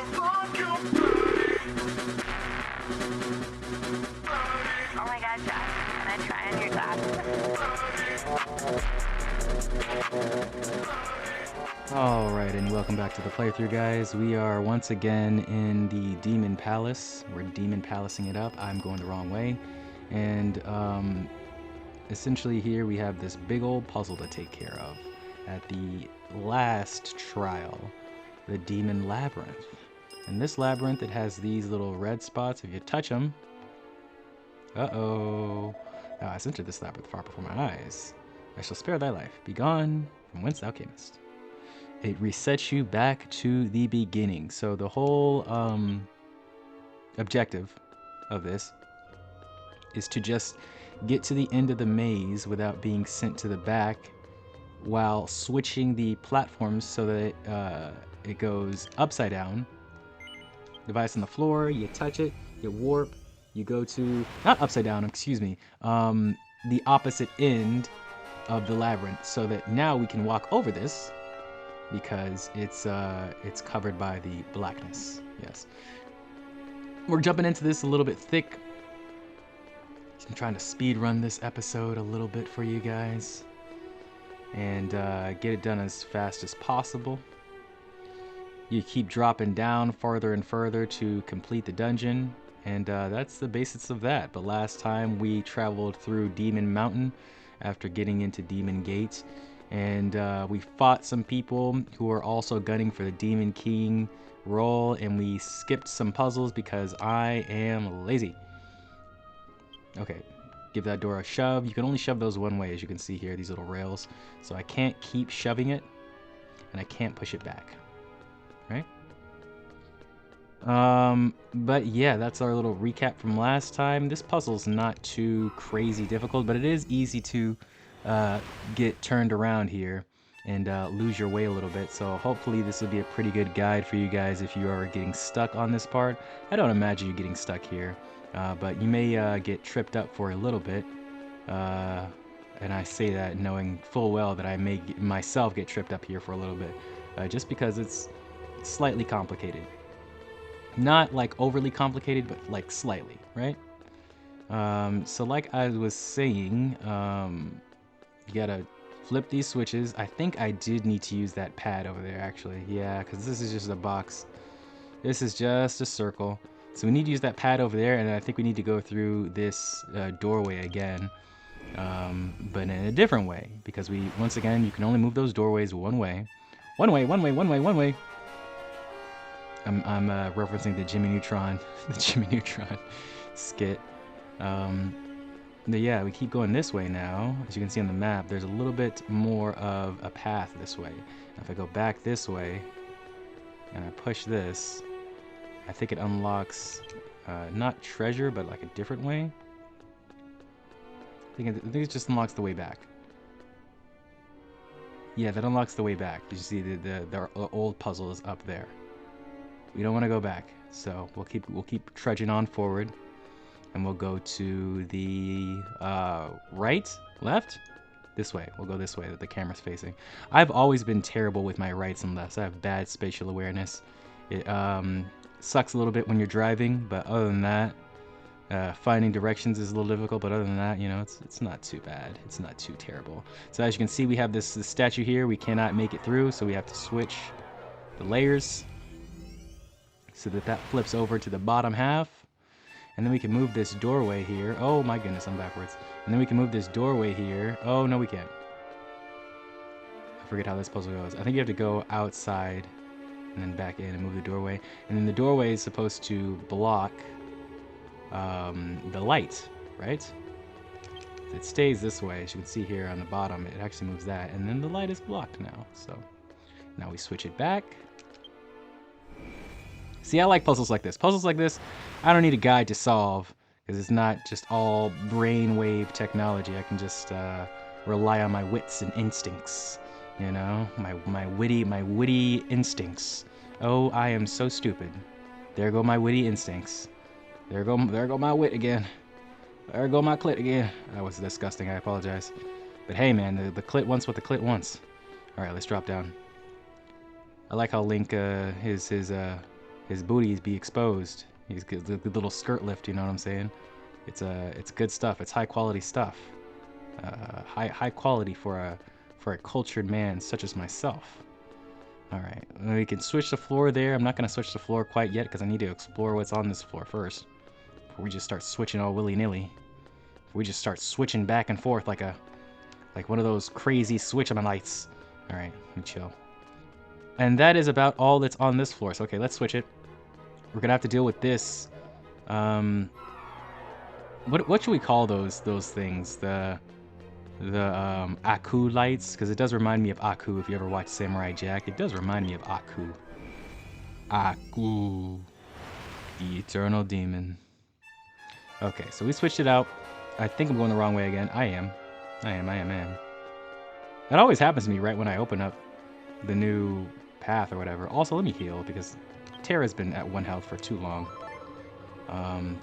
Oh my god, Josh, can I try on your glasses? Alright, and welcome back to the playthrough, guys. We are once again in the Demon Palace. We're Demon Palacing it up. I'm going the wrong way. And essentially here we have this big old puzzle to take care of at the last trial, the Demon Labyrinth. And this labyrinth, it has these little red spots. If you touch them, I entered this labyrinth far before my eyes. I shall spare thy life. Begone from whence thou camest. It resets you back to the beginning. So the whole objective of this is to just get to the end of the maze without being sent to the back, while switching the platforms so that it goes upside down. Device on the floor, you touch it, you warp, you go to, not upside down, excuse me, the opposite end of the labyrinth, so that now we can walk over this because it's covered by the blackness. Yes. We're jumping into this a little bit thick. I'm trying to speed run this episode a little bit for you guys and get it done as fast as possible. You keep dropping down farther and further to complete the dungeon, and that's the basics of that. But last time we traveled through Demon Mountain after getting into Demon Gate, and we fought some people who are also gunning for the Demon King role, and we skipped some puzzles because I am lazy. Okay, give that door a shove. You can only shove those one way, as you can see here, these little rails. So I can't keep shoving it, and I can't push it back. Right? But yeah, that's our little recap from last time. This puzzle's not too crazy difficult, but it is easy to get turned around here and lose your way a little bit. So hopefully this will be a pretty good guide for you guys if you are getting stuck on this part. I don't imagine you getting stuck here, but you may get tripped up for a little bit. And I say that knowing full well that I may myself get tripped up here for a little bit, just because it's slightly complicated. Not like overly complicated, but like slightly, right? So like I was saying, you gotta flip these switches. I think I did need to use that pad over there, actually. Yeah, because this is just a box. This is just a circle. So we need to use that pad over there, and I think we need to go through this doorway again, but in a different way, because once again, you can only move those doorways one way. One way. I'm referencing the Jimmy Neutron, the Jimmy Neutron skit. But yeah, we keep going this way now. As you can see on the map, there's a little bit more of a path this way. If I go back this way, and I push this, I think it unlocks, not treasure, but like a different way. I think it just unlocks the way back. Yeah, that unlocks the way back. You see the old puzzle is up there. We don't want to go back, so we'll keep trudging on forward, and we'll go to the left, this way. We'll go this way that the camera's facing. I've always been terrible with my rights and lefts. I have bad spatial awareness. It sucks a little bit when you're driving, but other than that, finding directions is a little difficult. But other than that, you know, it's not too bad. It's not too terrible. So as you can see, we have this statue here. We cannot make it through, so we have to switch the layers so that flips over to the bottom half. And then we can move this doorway here. Oh my goodness, I'm backwards. And then we can move this doorway here. Oh, no, we can't. I forget how this puzzle goes. I think you have to go outside and then back in and move the doorway. And then the doorway is supposed to block the light, right? It stays this way. As you can see here on the bottom, it actually moves that. And then the light is blocked now. So now we switch it back. See, I like puzzles like this. Puzzles like this, I don't need a guide to solve, because it's not just all brainwave technology. I can just rely on my wits and instincts, you know, my witty instincts. Oh, I am so stupid. There go my witty instincts. There go my wit again. There go my clit again. That was disgusting. I apologize. But hey, man, the clit wants what the clit wants. All right, let's drop down. I like how Link his his booties be exposed. He's got the little skirt lift, you know what I'm saying? It's good stuff. It's high quality stuff. High quality for a cultured man such as myself. All right, we can switch the floor there. I'm not gonna switch the floor quite yet because I need to explore what's on this floor first before we just start switching all willy-nilly. We just start switching back and forth like one of those crazy switch-a-lights. All right, let me chill. And that is about all that's on this floor. So okay, let's switch it. We're gonna have to deal with this. What should we call those things? The Aku lights, because it does remind me of Aku. If you ever watch Samurai Jack, it does remind me of Aku. Aku, the eternal demon. Okay, so we switched it out. I think I'm going the wrong way again. I am. That always happens to me right when I open up the new path or whatever. Also, let me heal because Terra's been at 1 health for too long.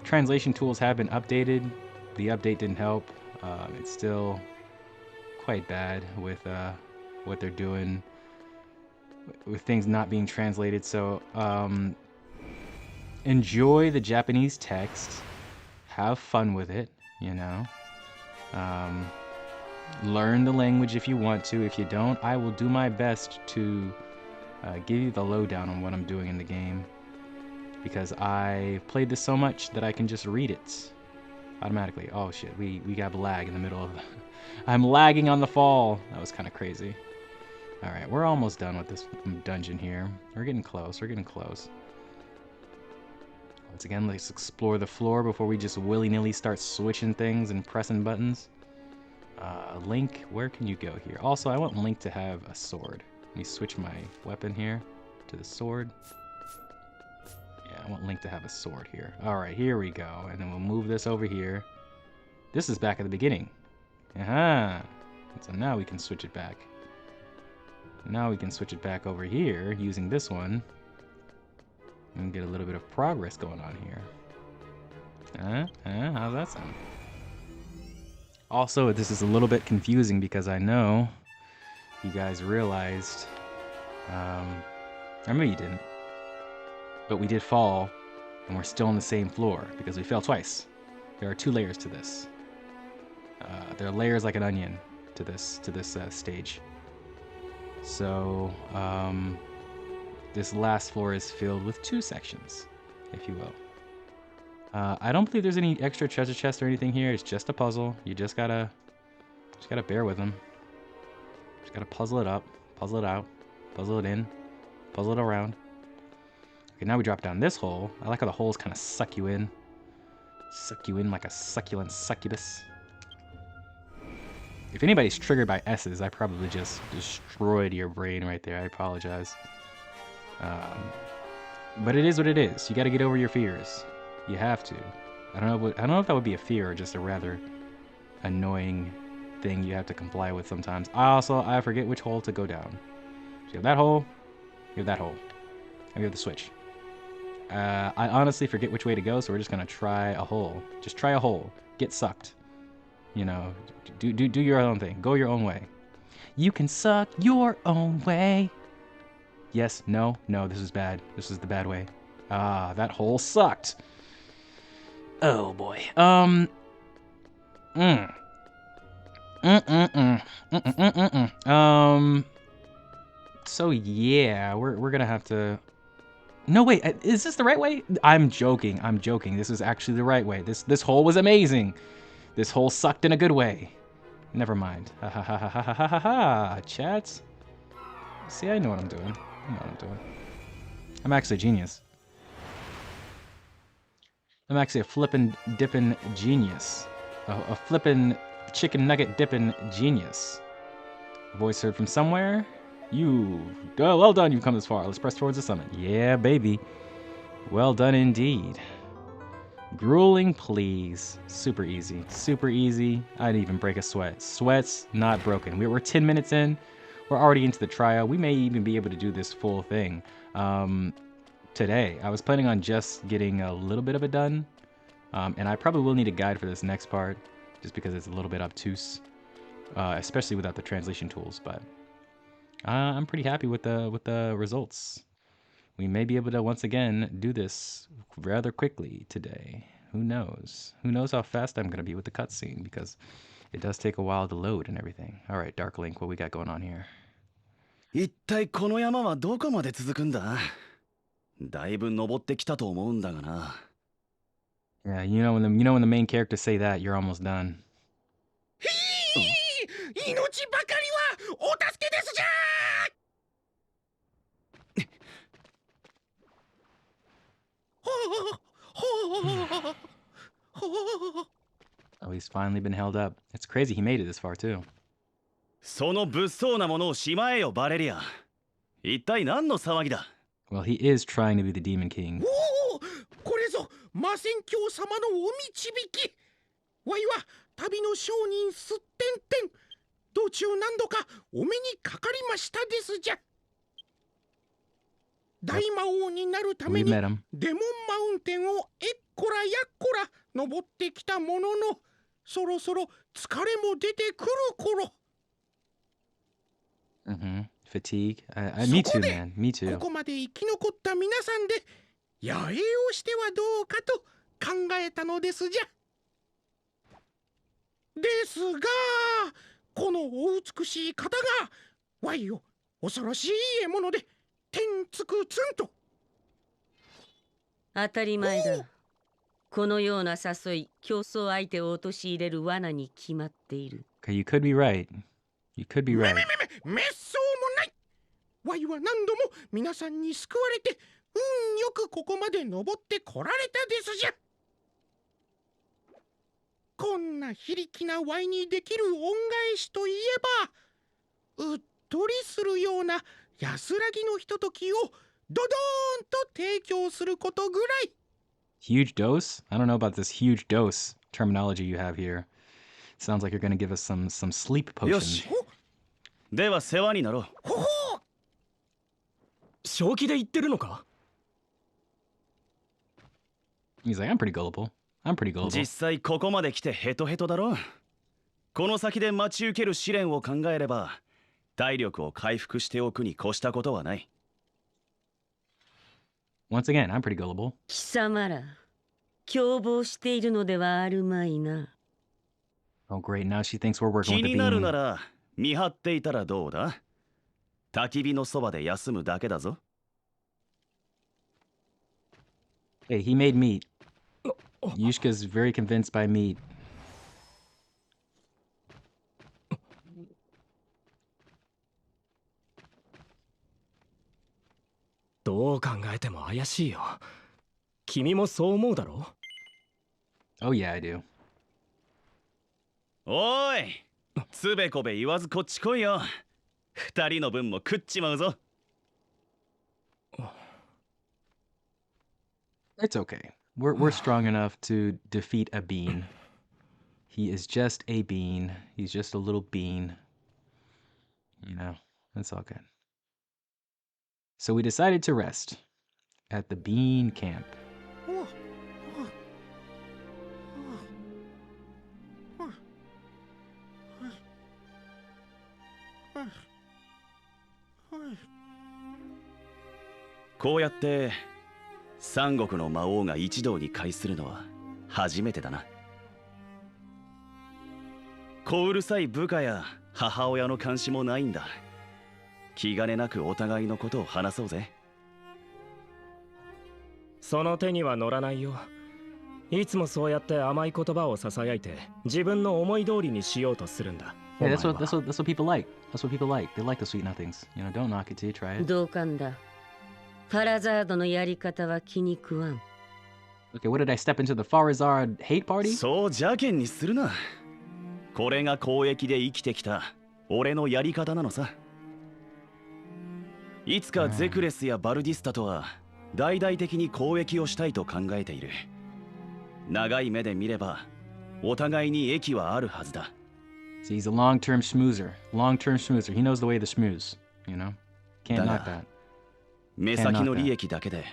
Translation tools have been updated. The update didn't help. It's still quite bad with what they're doing with things not being translated. So enjoy the Japanese text. Have fun with it, you know. Learn the language if you want to. If you don't, I will do my best to give you the lowdown on what I'm doing in the game, because I played this so much that I can just read it automatically. Oh shit, we got lag in the middle of I'm lagging on the fall. That was kind of crazy. All right, we're almost done with this dungeon here. We're getting close. Once again, let's explore the floor before we just willy-nilly start switching things and pressing buttons. Link, where can you go here? Also, I want Link to have a sword. Let me switch my weapon here to the sword. Yeah, I want Link to have a sword here. All right, here we go. And then we'll move this over here. This is back at the beginning. Aha! So now we can switch it back. Now we can switch it back over here using this one. And get a little bit of progress going on here. How's that sound? Also, this is a little bit confusing because I know you guys realized, or maybe you didn't, but we did fall and we're still on the same floor because we fell twice. There are 2 layers to this. There are layers like an onion to this stage. So this last floor is filled with 2 sections, if you will. I don't believe there's any extra treasure chest or anything here. It's just a puzzle. You just gotta bear with them. Just gotta puzzle it up, puzzle it out, puzzle it in, puzzle it around. Okay, now we drop down this hole. I like how the holes kind of suck you in like a succulent succubus. If anybody's triggered by S's, I probably just destroyed your brain right there. I apologize. But it is what it is. You got to get over your fears. You have to. I don't know if that would be a fear or just a rather annoying thing you have to comply with sometimes. I forget which hole to go down. So you have that hole. You have that hole. And you have the switch. I honestly forget which way to go, so we're just gonna try a hole. Just try a hole. Get sucked. You know, do your own thing. Go your own way. You can suck your own way. Yes, no, this is bad. This is the bad way. That hole sucked. Oh boy. So yeah, we're gonna have to. No, wait, is this the right way? I'm joking. This is actually the right way. This hole was amazing. This hole sucked in a good way. Never mind. Ha ha ha ha ha ha ha ha. Chats. See, I know what I'm doing. I'm actually a genius. I'm actually a flippin' dippin' genius. A flippin' chicken nugget dippin' genius. A voice heard from somewhere. Well done, you've come this far. Let's press towards the summit. Yeah, baby. Well done indeed. Grueling, please. Super easy. I didn't even break a sweat. Sweat's not broken. We're 10 minutes in. We're already into the trial. We may even be able to do this full thing today. I was planning on just getting a little bit of it done. And I probably will need a guide for this next part, just because it's a little bit obtuse, especially without the translation tools. But I'm pretty happy with the results. we may be able to once again do this rather quickly today. Who knows? Who knows how fast I'm gonna be with the cutscene, because it does take a while to load and everything. All right, Dark Link, what we got going on here? 一体この山はどこまで続くんだ？だいぶ登ってきたと思うんだがな。Yeah, when the main characters say that, you're almost done. 命ばかりはお助けですじゃOh, he's finally been held up. It's crazy he made it this far too. その物騒なものをしまえよ、バレリア。一体何の騒ぎだ？ Well, he is trying to be the Demon King. おお、これぞ魔戦教様のお導き。わいは旅の商人すってんてん。道中何度かお目にかかりましたですじゃ。大魔王になるため We に met him. デモンマウンテンをえっこらやっこら登ってきたものの、そろそろ疲れも出てくる頃。Fatigue. Me too, man. Me こ too. こまで生き残った皆さんで野営をしてはどうかと考えたのですじゃ。ですがこのお美しい方がわいを恐ろしい獲物で天つくつんと。当たり前だ。このような誘い、競争相手を陥れる罠に決まっている。Okay, you could be right. You could be right. めっそうもない。わいは何度も皆さんに救われてよくここまで登ってこられたですじゃ。こんな非力なワイにできる恩返しといえば、うっとりするような安らぎのひとときをドドーンと提供することぐらい。Huge dose? I don't know about this huge dose terminology you have here. Sounds like you're going to give us some sleep よ potion. し。では世話になろう。ほほう。正気で言ってるのか？ He's like, I'm pretty gullible. I'm pretty gullible. 実際ここまで来てヘトヘトだろ。この先で待ち受ける試練を考えれば体力を回復しておくに越したことはない。Once again, I'm pretty gullible. 貴様ら、共謀しているのではあるまいな。Oh, great. Now she thinks we're working 気 with the になるな beam. ら見張っていたらどうだ？焚き火のそばで休むだけだぞ。Hey, he made meat. Yushka's very convinced by meat. どう考えても怪しいよ。君もそう思うだろ？ Oh, yeah, I do. おい、つべこべ言わずこっち来いよ。二人の分も食っちまうぞ。It's okay. We're strong enough to defeat a bean. He is just a bean. He's just a little bean. You know, it's all good. So we decided to rest at the bean camp. おおこうやって三国の魔王が一堂に会するのは初めてだな。小うるさい部下や母親の監視もないんだ。気兼ねなくお互いのことを話そうぜ。その手には乗らないよ。いつもそうやって甘い言葉をささやいて自分の思い通りにしようとするんだ。 Yeah, that's what people like. That's what people like. They like the sweet nothings. You know, don't knock it till you try it. 同感だ。ファラザードのやり方は気に食わん。Okay, what did I step into the Farazard hate party? そう邪険にするな。これが交易で生きてきた俺のやり方なのさ。いつかゼクレスやバルディスタとは大々的に交易をしたいと考えている。長い目で見ればお互いに益はあるはずだ。 See, he's a long-term schmoozer. Long-term schmoozer. He knows the way to schmooze. You know, can't knock that. 目先の利益だけで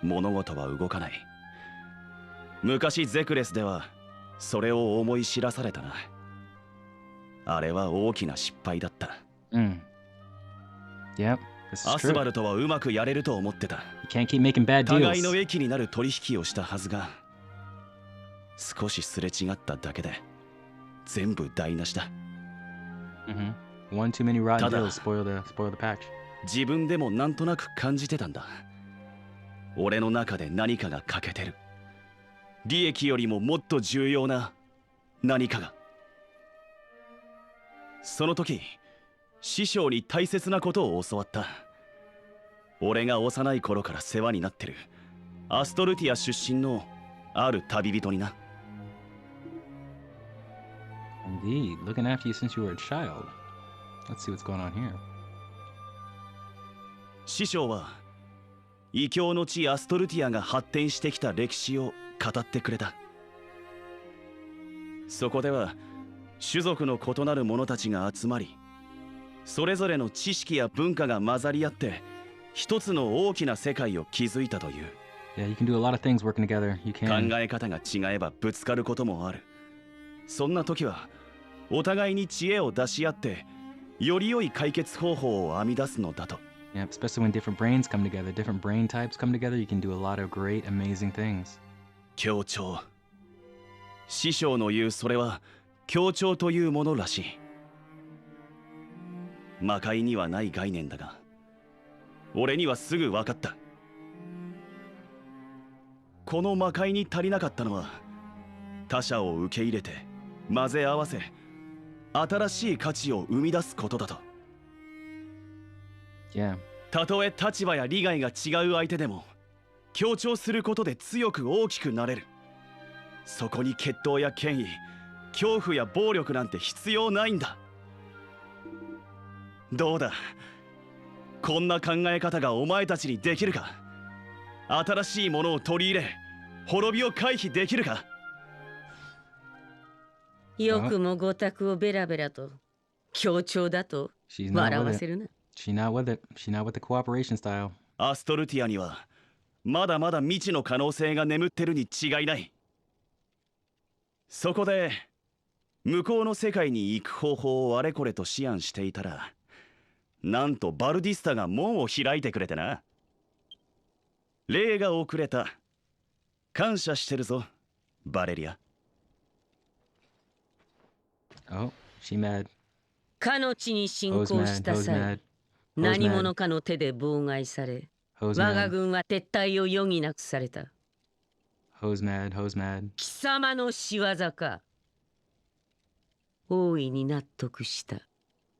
物事は動かない。昔ゼクレスではそれを思い知らされたな。あれは大きな失敗だった。Yep, This ア is ス true. バルとはうまくやれると思ってた。 You can't keep making bad 互いの deals. 益になる取引をしたはずが、少しすれ違っただけで全部台無しだ。 One too many rotten Tada. deals spoil the patch. 自分でもなんとなく感じてたんだ。俺の中で何かが欠けてる。利益よりももっと重要な何かが。その時、師匠に大切なことを教わった。俺が幼い頃から世話になってるアストルティア出身のある旅人にな。 Indeed, looking after you since you were a child. Let's see what's going on here. 師匠は異教の地アストルティアが発展してきた歴史を語ってくれた。そこでは種族の異なる者たちが集まり、それぞれの知識や文化が混ざり合って一つの大きな世界を築いたという。 Yeah, you can do a lot of things working together. You 考 can. え方が違えばぶつかることもある。そんな時はお互いに知恵を出し合ってより良い解決方法を編み出すのだと。 Yeah, especially when different brains come together, different brain types come together, you can do a lot of great, amazing things. 協調。師匠の言うそれは協調というものらしい。魔界にはない概念だが、俺にはすぐ分かった。この魔界に足りなかったのは、他者を受け入れて混ぜ合わせ、新しい価値を生み出すことだと。 Yeah. たとえ立場や利害が違う相手でも協調することで強く大きくなれる。そこに決闘や権威、恐怖や暴力なんて必要ないんだ。どうだ、こんな考え方がお前たちにできるか。新しいものを取り入れ滅びを回避できるか。よくもご託をベラベラと協調だと She's not 笑 with わ it. せるな。She's not with it. She's not with the cooperation style. アストルティアにはまだまだ未知の可能性が眠ってるに違いない。そこで向こうの世界に行く方法をあれこれと思案していたら、なんとバルディスタが門を開いてくれてな。礼が遅れた。感謝してるぞ、バレリア。 Oh, she mad. かの地に侵 Ho's 攻 mad. した Ho's 際、 mad. 何者かの手で妨害され、 Ho's 我が mad. 軍は撤退を余儀なくされた。 Ho's mad. Ho's mad. 貴様の仕業か。大いに納得した。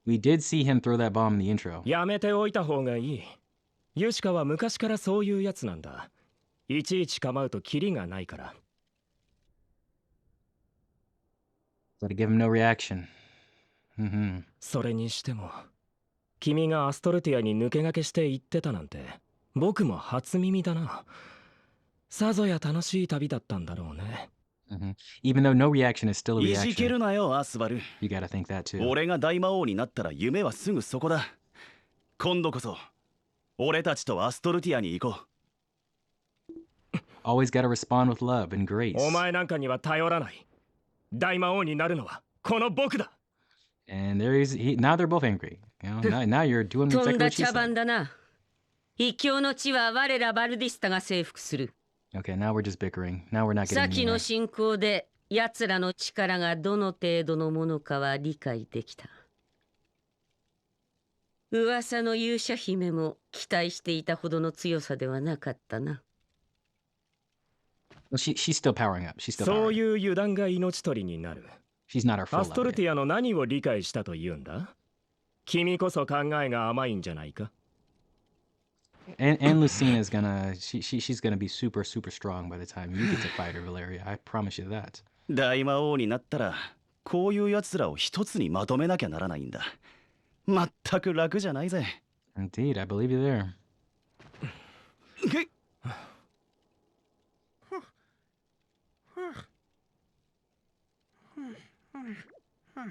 We did see him throw that bomb in the intro. やめておいた方がいい。ユシカは昔からそういうやつなんだ。いちいち構うとキリがないから。Gotta give him no reaction. それにしても、君がアストルティアに抜け駆けして行ってたなんて、僕も初耳だな。さぞや楽しい旅だったんだろうね。Even though no reaction is still a いじけ reaction. るなよ、アスバル。 You gotta think that too. 俺が大魔王になったら夢はすぐそこだ。今度こそ俺たちとアストルティアに行こう。 Always gotta respond with love and grace. お前なんかには頼らない。大魔王になるのはこの僕だ。 And now they're both angry. You know, now you're doing とん exactly だ what she 茶番 said. だな。異教の地は我らバルディスタが征服する。 Okay, now we're just bickering. Now we're not 先 getting の anywhere. 侵攻で奴らの力がどの程度のものかは理解できた。噂の勇者姫も期待していたほどの強さではなかったな。Well, she's still powering up. She's still そう powering い up. う油断が命取りになる。 She's not our full アストル level テ yet. ィアの何を理解したというんだ。君こそ考えが甘いんじゃないか。And Lucina's she's gonna be super strong by the time you get to fight her, Valeria. I promise you that. 大魔王になったらこういう奴らを一つにまとめなきゃならないんだ。まったく楽じゃないぜ。 Indeed, I believe you there. げっ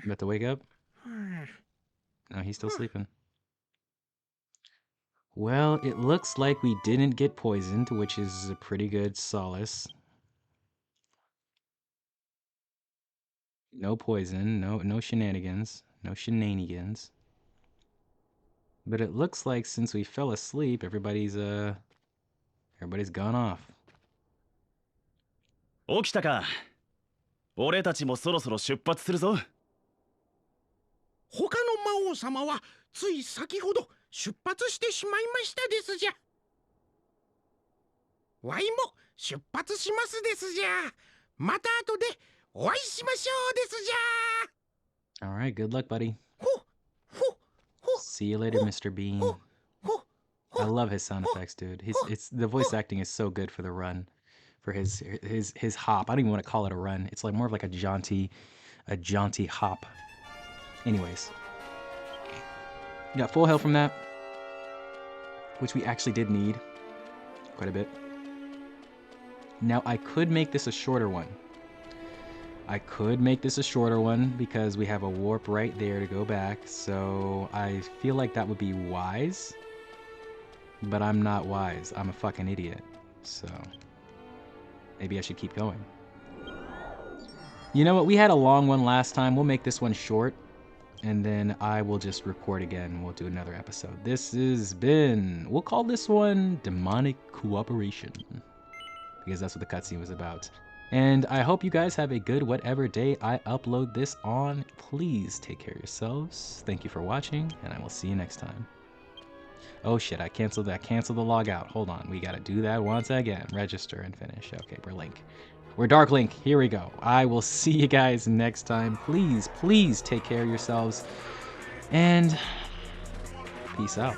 About to wake up? No, he's still sleeping. Well, it looks like we didn't get poisoned, which is a pretty good solace. No poison, no shenanigans, no shenanigans. But it looks like since we fell asleep, everybody's gone off. 起きたか。俺たちもそろそろ出発するぞ。他の魔王様はつい先ほど出発してしまいましたですじゃ。わいも出発しますですじゃ。また後でお会いしましょうですじゃ。 All right, good luck, buddy. ほほほ See you later, Mr. Bean. ほ I love his sound effects, dude. It's the voice acting is so good for the run, for his hop. I don't even want to call it a run. It's like more of like a jaunty hop. Anyways, got full health from that, which we actually did need quite a bit. Now I could make this a shorter one. Because we have a warp right there to go back. So I feel like that would be wise. But I'm not wise. I'm a fucking idiot. So maybe I should keep going. You know what? We had a long one last time. We'll make this one short. And then I will just record again. We'll do another episode. This has been... We'll call this one Demonic Cooperation. Because that's what the cutscene was about. And I hope you guys have a good whatever day I upload this on. Please take care of yourselves. Thank you for watching. And I will see you next time. Oh shit, I canceled that. Cancel the log out. Hold on. We gotta do that once again. Register and finish. Okay, we're Link. We're Dark Link. Here we go. I will see you guys next time. Please, please take care of yourselves. And peace out.